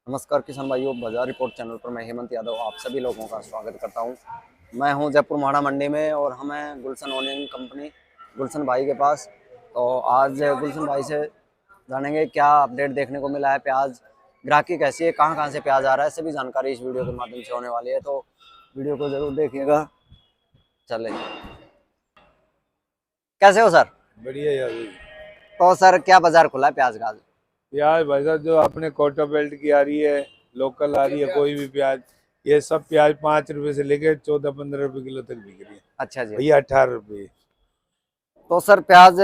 नमस्कार किसान भाइयों, बाजार रिपोर्ट चैनल पर मैं हेमंत यादव आप सभी लोगों का स्वागत करता हूं। मैं हूं जयपुर माड़ा मंडी में और हमें गुलशन ओनियन कंपनी गुलशन भाई के पास। तो आज गुलशन भाई से जानेंगे क्या अपडेट देखने को मिला है, प्याज ग्राहकी कैसी है, कहां कहां से प्याज आ रहा है, सभी जानकारी इस वीडियो के माध्यम से होने वाली है। तो वीडियो को जरूर देखिएगा। चले, कैसे हो सर? बढ़िया यार। तो सर क्या बाजार खुला है प्याज का आज? प्याज भाई साहब जो अपने कोटा बेल्ट की आ रही है, लोकल आ रही है, कोई भी प्याज, ये सब प्याज 5 रुपए से लेके 14-15 रुपए किलो तक बिक रही है अच्छा जी। भैया, 18 रुपए। तो सर प्याज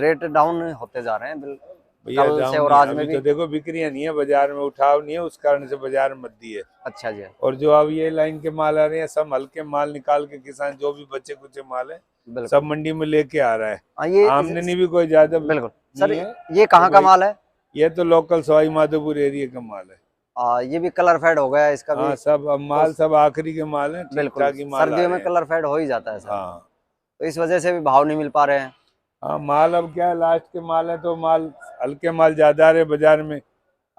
रेट डाउन होते जा रहे हैं भैया कल से डाउन और नहीं है आज में अभी, भी। तो देखो बिक्रियां नहीं है बाजार में, उठाव नहीं है, उस कारण से बाजार में मंदी है। अच्छा जी। और जो अब ये लाइन के माल आ रहे हैं, सब हल्के माल निकाल के किसान जो भी बचे कुचे माल है सब बिल्कुल। मंडी में लेके आ रहा है। हाँ ये आमदनी भी कोई ज्यादा बिल्कुल सर, नहीं है। ये तो कहाँ का भाई माल है? ये तो लोकल सवाई माधोपुर एरिया का माल है। ये भी कलर फेड हो गया इसका भी। हाँ, सब अब तो माल सब आखिरी के माल हैं, ठीक बिल्कुल ठाक ही माल आ सर्दियों रहे में हैं। कलर फेड हो ही जाता है सर। हाँ। तो इस वजह से भी भाव नहीं मिल पा रहे हैं। हाँ, माल अब क्या है, लास्ट के माल है तो माल हल्के माल ज्यादा आ रहे बाजार में।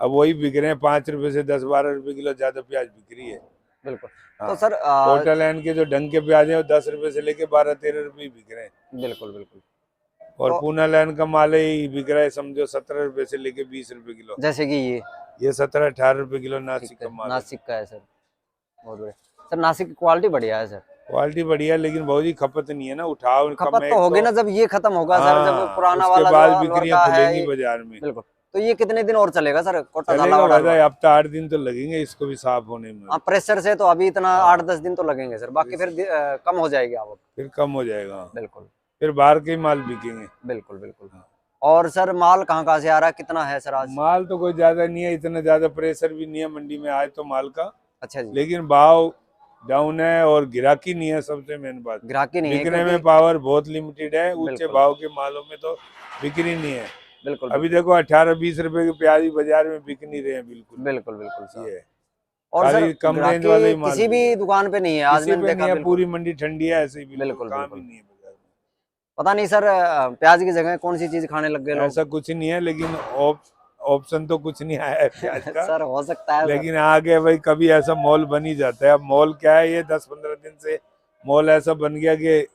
अब वही बिक रहे हैं 5 रुपए से 10-12 रुपए किलो ज्यादा प्याज बिक रही है। बिल्कुल। हाँ, तो सर कोटा लाइन के जो ढंग के प्याज है वो 10 रुपए से लेके 12-13 रुपए बिक रहे हैं। बिल्कुल बिल्कुल। और तो पूना लाइन का माल ही बिक रहा है, समझो 17 रुपए से लेके 20 रुपए किलो। जैसे कि ये 17-18 रुपए किलो ठीक नासिक है, का माल है। नासिक का है सर। बहुत बढ़िया सर, नासिक की क्वालिटी बढ़िया है सर। क्वालिटी बढ़िया है, लेकिन बहुत ही खपत नहीं है ना, उठाव कम खपत है तो एक होगी तो। ना जब ये खत्म होगा सर, जब हाँ, पुराना उसके वाला जो बाद अलवर बिक्रियां का है खुलेंगी बाजार में। बिल्कुल। तो ये कितने दिन और चलेगा सर, कोटा चलेगा झालावाड़ भाई, अलवर? हफ्ता 8 दिन तो लगेंगे इसको भी साफ होने में। हाँ प्रेशर से तो अभी इतना हाँ, 8-10 दिन तो लगेंगे सर, बाकी फिर कम हो जाएगी आवक। फिर कम हो जाएगा। बिल्कुल फिर बाहर के ही माल बिकेंगे। बिल्कुल बिल्कुल। हाँ। और सर माल कहाँ कहाँ से आ रहा है, कितना है सर आज? माल तो कोई ज्यादा नहीं है, इतना ज्यादा प्रेशर भी नहीं है मंडी में आज तो माल का। अच्छा जी। लेकिन भाव डाउन है और गिराकी नहीं है, सबसे मेन बात। ग्राहकी नहीं है बिकने क्योंकि में पावर बहुत लिमिटेड है, ऊंचे बिल्कुल भाव के मालों में तो बिक्री नहीं है। बिल्कुल अभी बिल्कुल देखो 18-20 रुपए के प्याज भी बाजार में बिक नहीं रहे हैं बिल्कुल भी। बिल्कुल बिल्कुल सर। ये है, और सर खाली कम रेंज वाले ग्राहकी ही माल किसी बिक भी रहे हैं। दुकान पे नहीं है आज किसी मैंने पे नहीं देखा। है, बिल्कुल पूरी मंडी ठंडी है, ऐसे ही बिल्कुल बिल्कुल काम ही बिल्कुल। नहीं है बाजार में। पता नहीं सर, प्याज की जगह कौन सी चीज खाने लग गए लोग। ऐसा कुछ नहीं है, लेकिन ऑप्शन तो कुछ नहीं आया है प्याज का। सर हो सकता है सर। लेकिन आगे भाई कभी ऐसा मॉल बन ही जाता है। अब मॉल क्या है, ये 10-15 दिन से मॉल ऐसा बन गया कि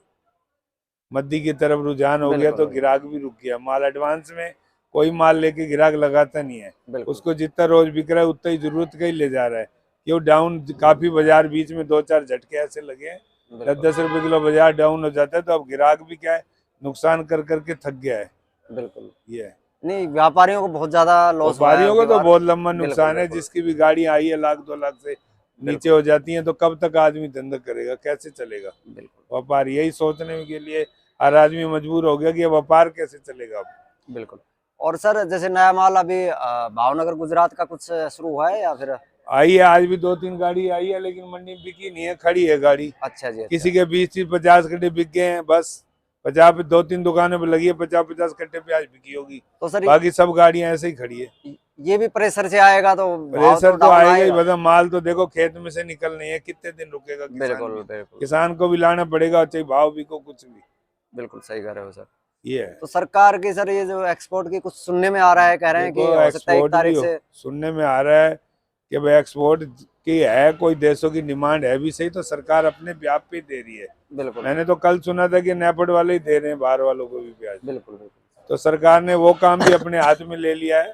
मद्दी की तरफ रुझान हो गया, बिल्कुल तो बिल्कुल ग्राहक भी रुक गया। माल एडवांस में कोई माल लेके ग्राहक लगाता नहीं है। बिल्कुल उसको जितना रोज बिक रहा है उतना ही जरूरत का ही ले जा रहा है। क्यों डाउन काफी बाजार बीच में 2-4 झटके ऐसे लगे हैं, बिल्कुल 10-10 रुपए किलो बाजार डाउन हो जाता है, तो अब ग्राहक भी क्या है, नुकसान कर करके थक गया है। बिल्कुल। ये है। नहीं व्यापारियों को बहुत ज्यादा लॉस हुआ है व्यापारियों अब को की तो बार। बहुत लंबा बिल्कुल नुकसान है, बिल्कुल जिसकी भी गाड़ी आई है 1-2 लाख से नीचे बिल्कुल हो जाती है, तो कब तक आदमी धंधा करेगा, कैसे चलेगा बिल्कुल व्यापार? यही सोचने के लिए हर आदमी मजबूर हो गया कि व्यापार कैसे चलेगा अब। बिल्कुल। और सर जैसे नया माल अभी भावनगर गुजरात का कुछ शुरू हुआ है या फिर? आई है, आज भी 2-3 गाड़ी आई है, लेकिन मंडी में बिकी नहीं है, खड़ी है गाड़ी। अच्छा जी। अच्छा। किसी के 20-30-50 कट्टे बिक गए हैं बस। 50 पे 2-3 दुकानों पे लगी है, 50-50 कट्टे पे आज बिकी होगी। तो सर बाकी सब गाड़ियां ऐसे ही खड़ी है। ये भी प्रेशर से आएगा तो भाव तो प्रेशर तो डाउन आएगा ही, आएगा। मतलब माल तो देखो खेत में से निकल नहीं है, कितने दिन रुकेगा किसान बिल्कुल भी। बिल्कुल किसान को भी लाना पड़ेगा, चाहे भाव भी को कुछ भी। बिल्कुल सही कह रहे हो सर। ये है। तो सरकार की सर ये जो एक्सपोर्ट की कुछ सुनने में आ रहा है, कह रहे हैं देखो कि हो सकता है 1 एक्सपोर्ट भी तारीख से। सुनने में आ रहा है कि भाई एक्सपोर्ट की है, कोई देशों की डिमांड है भी सही, तो सरकार अपने व्याप पे दे रही है। बिल्कुल मैंने तो कल सुना था कि नेपड वाले ही दे रहे हैं बाहर वालों को भी प्याज। बिल्कुल बिल्कुल तो सरकार ने वो काम भी अपने हाथ में ले लिया है,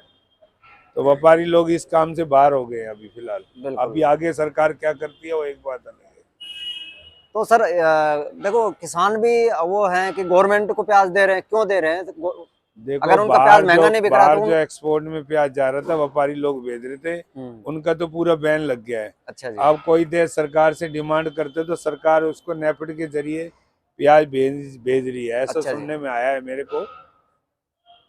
तो व्यापारी लोग इस काम से बाहर हो गए हैं अभी फिलहाल। बिल्कुल। अभी आगे सरकार क्या करती है वो एक बात अलग है। तो सर देखो किसान भी वो हैं कि गवर्नमेंट को प्याज दे रहे हैं, क्यों दे रहे हैं? देखो अगर उनका प्याज बाहर महंगा जो नहीं बिक रहा बाहर तो जो एक्सपोर्ट में प्याज जा रहा था, व्यापारी लोग भेज रहे थे, उनका तो पूरा बैन लग गया है। अच्छा जी। अब कोई देश सरकार से डिमांड करते तो सरकार उसको नेफेड के जरिए प्याज भेज भेज रही है, ऐसा अच्छा जी। सुनने में आया है मेरे को।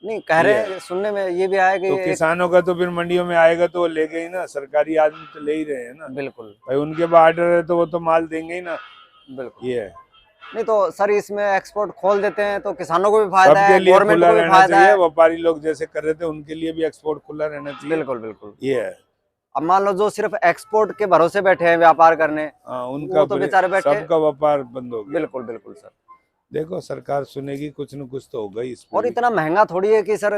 नहीं कह ये रहे है। हैं, सुनने में ये भी आया कि तो एक किसानों का तो फिर मंडियों में आएगा तो वो ले गए ना, सरकारी आदमी तो ले ही रहे हैं ना बिल्कुल भाई, उनके पास ऑर्डर है तो वो तो माल देंगे ही ना। बिल्कुल। ये है। नहीं तो सर इसमें एक्सपोर्ट खोल देते हैं तो किसानों को भी फायदा सबके है, लिए गवर्नमेंट खुला को भी रहना फायदा चाहिए, है। व्यापारी लोग जैसे कर रहे थे उनके लिए भी एक्सपोर्ट खुला रहना चाहिए। बिल्कुल बिल्कुल। ये है। अब मान लो जो सिर्फ एक्सपोर्ट के भरोसे बैठे हैं व्यापार करने, हाँ, उनका वो तो बेचारे बैठे। सबका व्यापार बंद हो गया। बिल्कुल बिल्कुल सर। देखो सरकार सुनेगी, कुछ न कुछ तो होगा ही इस पे और भी। इतना महंगा थोड़ी है कि सर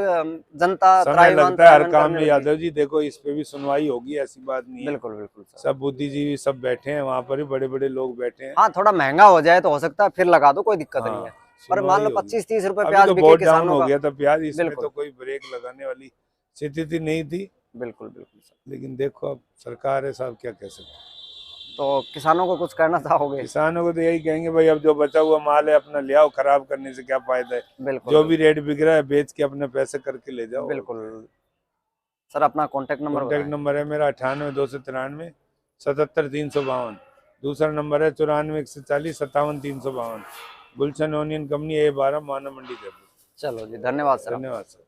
जनता समय त्राहिमाम लगता है हर त्राहिमाम काम करने में लगी। यादव जी, देखो इस पे भी सुनवाई होगी, ऐसी बात नहीं है। बिल्कुल बिल्कुल सर। सब बुद्धिजीवी सब बैठे हैं वहाँ पर, भी बड़े बड़े लोग बैठे हैं। हाँ थोड़ा महंगा हो जाए तो हो सकता है फिर लगा दो, कोई दिक्कत नहीं है। हाँ, पर मान सुनवाई लो होगी। 25-30 रुपए अभी प्याज तो बिके बहुत डाउन किसानों हो का। गया था प्याज, इसमें बिल्कुल तो कोई ब्रेक लगाने वाली स्थिति नहीं थी। बिल्कुल बिल्कुल सर। लेकिन देखो अब सरकार है साहब, क्या कह सकते हैं। तो किसानों को कुछ कहना चाहोगे? किसानों को तो यही कहेंगे भाई, अब जो बचा हुआ माल है अपना ले आओ, खराब करने से क्या फायदा है। बिल्कुल जो भी बिल्कुल रेट बिक रहा है बेच के अपने पैसे करके ले जाओ। बिल्कुल। सर अपना कॉन्टेक्ट नंबर कॉन्टैक्ट बताएं। नंबर है मेरा 98-293-77-352। दूसरा नंबर है 94-140-57-352। गुलशन ओनियन कंपनी, A12, माना मंडी, जयपुर। चलो जी, धन्यवाद सर आपका। धन्यवाद सर।